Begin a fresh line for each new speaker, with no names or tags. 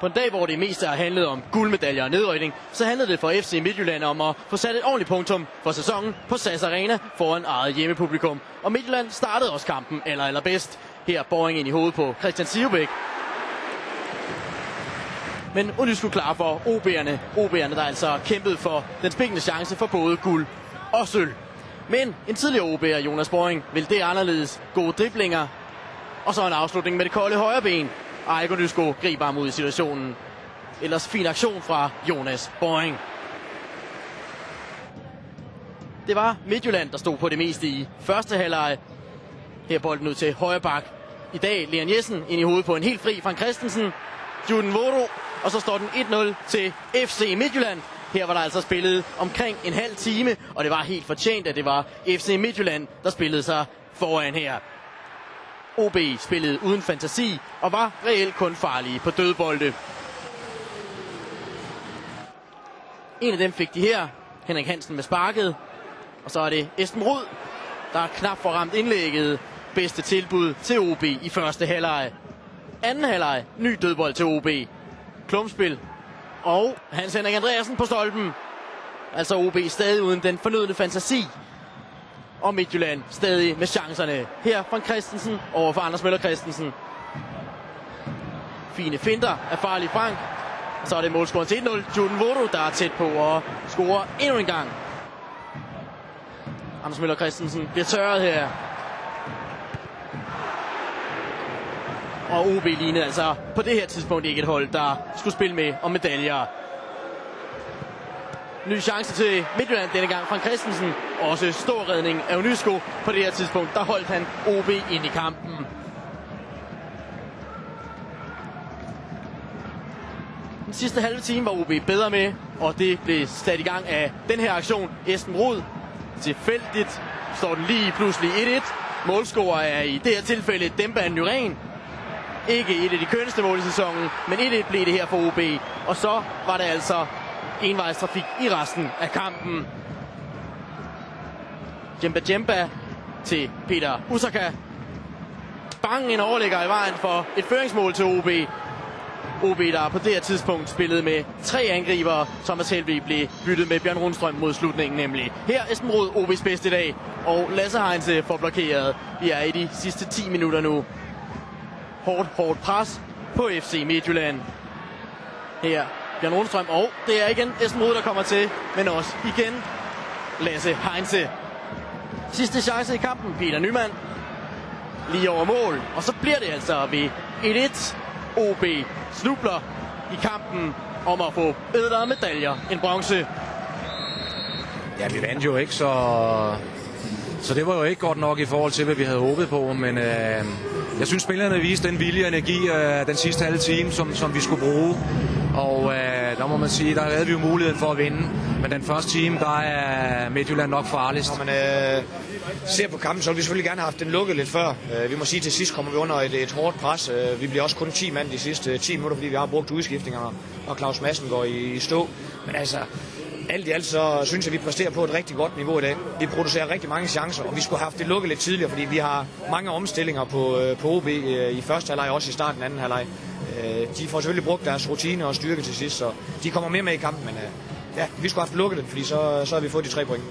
På en dag, hvor det mest har handlet om guldmedaljer og nedrykning, så handlede det for FC Midtjylland om at få sat et ordentligt punktum for sæsonen på SAS Arena foran eget hjemmepublikum. Og Midtjylland startede også kampen allerbedst. Her boring ind i hovedet på Christian Sivebæk. Men Uny skulle klar for OB'erne, der altså kæmpede for den spændende chance for både guld og sølv. Men en tidligere OB'er, Jonas Boring, vil det anderledes. Gode driblinger, og så en afslutning med det kolde højre ben. Ejko Nysko griber ham ud i situationen. Ellers fin aktion fra Jonas Boring. Det var Midtjylland, der stod på det meste i første halvleg. Her bolden ud til højre bak. I dag Leon Jessen ind i hovedet på en helt fri Frank Christensen. Juden Vodo, og så står den 1-0 til FC Midtjylland. Her var der altså spillet omkring en halv time, og det var helt fortjent, at det var FC Midtjylland, der spillede sig foran her. OB spillede uden fantasi og var reelt kun farlige på dødbolde. En af dem fik de her, Henrik Hansen med sparket. Og så er det Esben Ruud, der knap får ramt indlægget. Bedste tilbud til OB i første halvleg. Anden halvleg, ny dødbold til OB. Klumpspil. Og Hans Henrik Andreasen på stolpen. Altså OB stadig uden den fornødne fantasi. Og Midtjylland stadig med chancerne. Her Frank Christensen over for Anders Møller Christensen. Fine finter af farlig Frank. Så er det målscoren til 1-0. Juden Vodo, der er tæt på at score endnu en gang. Anders Møller Christensen bliver tørret her. Og OB lignede altså på det her tidspunkt ikke et hold, der skulle spille med om medaljer. Ny chance til Midtjylland denne gang. Frank Christensen. Også stor redning af Unysko. På det her tidspunkt, der holdt han OB ind i kampen. Den sidste halve time var OB bedre med, og det blev sat i gang af den her aktion. Esben Ruud. Tilfældigt står den lige pludselig 1-1. Målscorer er i det her tilfælde Demba Nuren. Ikke et af de kønneste mål i sæsonen, men 1-1 blev det her for OB. Og så var det altså envejstrafik i resten af kampen. Djemba til Peter Usaka. Bang, en overlægger i vejen for et føringsmål til OB. OB, der på det her tidspunkt spillede med 3 angribere. Thomas Helvig blev byttet med Bjørn Rundstrøm mod slutningen nemlig. Her Esben Ruud, OB's bedste i dag. Og Lasse Heinze får blokeret. Vi er i de sidste 10 minutter nu. Hårdt pres på FC Midtjylland. Her Bjørn Rundstrøm, og det er igen Esben Ruud, der kommer til, men også igen Lasse Heinze. Sidste chance i kampen, Peter Nyman. Lige over mål, og så bliver det altså ved 1-1. OB snubler i kampen om at få bedre medaljer end bronze.
Ja, vi vandt jo ikke, så det var jo ikke godt nok i forhold til, hvad vi havde håbet på, men jeg synes, spillerne viste den vilje og energi den sidste halve time, som vi skulle bruge. Og der må man sige, der havde vi jo muligheden for at vinde. Men den første time, der er Midtjylland nok farligst.
Når man ser på kampen, så vil vi selvfølgelig gerne have haft den lukket lidt før. Vi må sige, at til sidst kommer vi under et hårdt pres. Vi bliver også kun 10 mand de sidste 10 minutter, fordi vi har brugt udskiftningerne, og Claus Madsen går i stå. Men altså, alt i alt så synes jeg, at vi præsterer på et rigtig godt niveau i dag. Vi producerer rigtig mange chancer, og vi skulle have haft det lukket lidt tidligere, fordi vi har mange omstillinger på OB i første halvleg, også i starten af anden halvleg. De får selvfølgelig brugt deres rutine og styrke til sidst, så de kommer mere med i kampen, men ja, vi skulle have haft lukket det, fordi så har vi fået de 3 point.